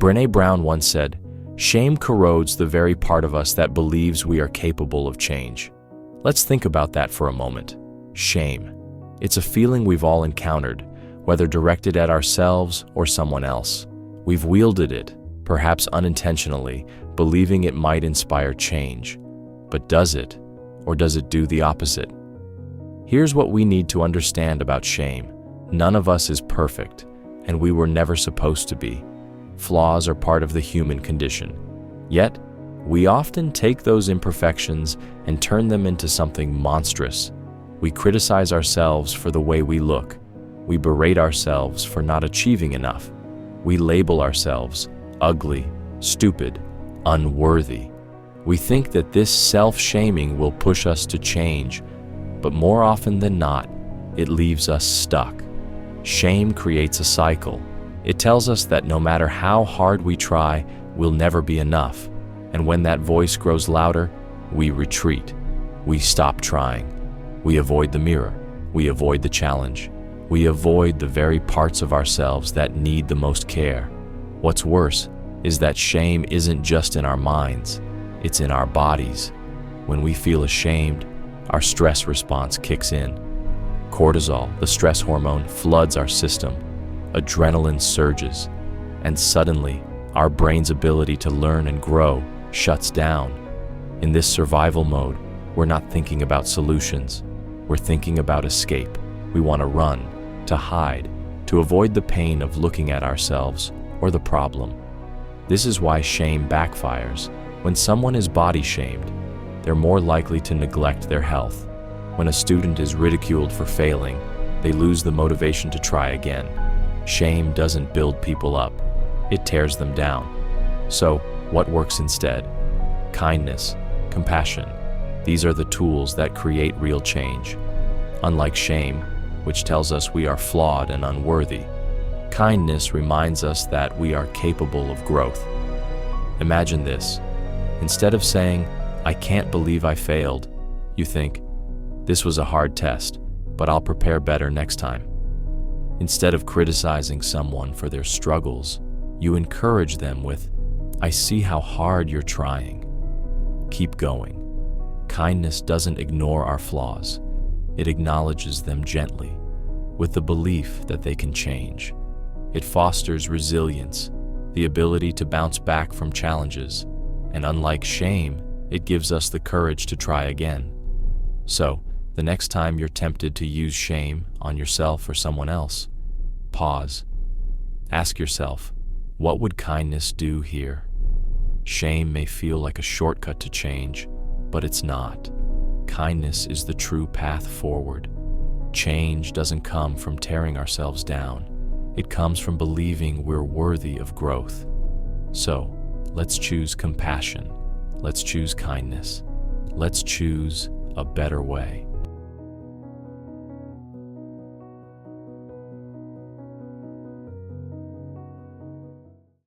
Brené Brown once said, "Shame corrodes the very part of us that believes we are capable of change." Let's think about that for a moment. Shame. It's a feeling we've all encountered, whether directed at ourselves or someone else. We've wielded it, perhaps unintentionally, believing it might inspire change. But does it? Or does it do the opposite? Here's what we need to understand about shame. None of us is perfect, and we were never supposed to be. Flaws are part of the human condition. Yet, we often take those imperfections and turn them into something monstrous. We criticize ourselves for the way we look. We berate ourselves for not achieving enough. We label ourselves ugly, stupid, unworthy. We think that this self-shaming will push us to change, but more often than not, it leaves us stuck. Shame creates a cycle. It tells us that no matter how hard we try, we'll never be enough. And when that voice grows louder, we retreat. We stop trying. We avoid the mirror. We avoid the challenge. We avoid the very parts of ourselves that need the most care. What's worse is that shame isn't just in our minds, it's in our bodies. When we feel ashamed, our stress response kicks in. Cortisol, the stress hormone, floods our system. Adrenaline surges, and suddenly, our brain's ability to learn and grow shuts down. In this survival mode, we're not thinking about solutions. We're thinking about escape. We want to run, to hide, to avoid the pain of looking at ourselves or the problem. This is why shame backfires. When someone is body shamed, they're more likely to neglect their health. When a student is ridiculed for failing, they lose the motivation to try again. Shame doesn't build people up, it tears them down. So, what works instead? Kindness, compassion. These are the tools that create real change. Unlike shame, which tells us we are flawed and unworthy, kindness reminds us that we are capable of growth. Imagine this. Instead of saying, "I can't believe I failed," you think, "This was a hard test, but I'll prepare better next time." Instead of criticizing someone for their struggles, you encourage them with, "I see how hard you're trying. Keep going." Kindness doesn't ignore our flaws. It acknowledges them gently, with the belief that they can change. It fosters resilience, the ability to bounce back from challenges, and unlike shame, it gives us the courage to try again. So, the next time you're tempted to use shame on yourself or someone else, pause. Ask yourself, what would kindness do here? Shame may feel like a shortcut to change, but it's not. Kindness is the true path forward. Change doesn't come from tearing ourselves down. It comes from believing we're worthy of growth. So, let's choose compassion. Let's choose kindness. Let's choose a better way.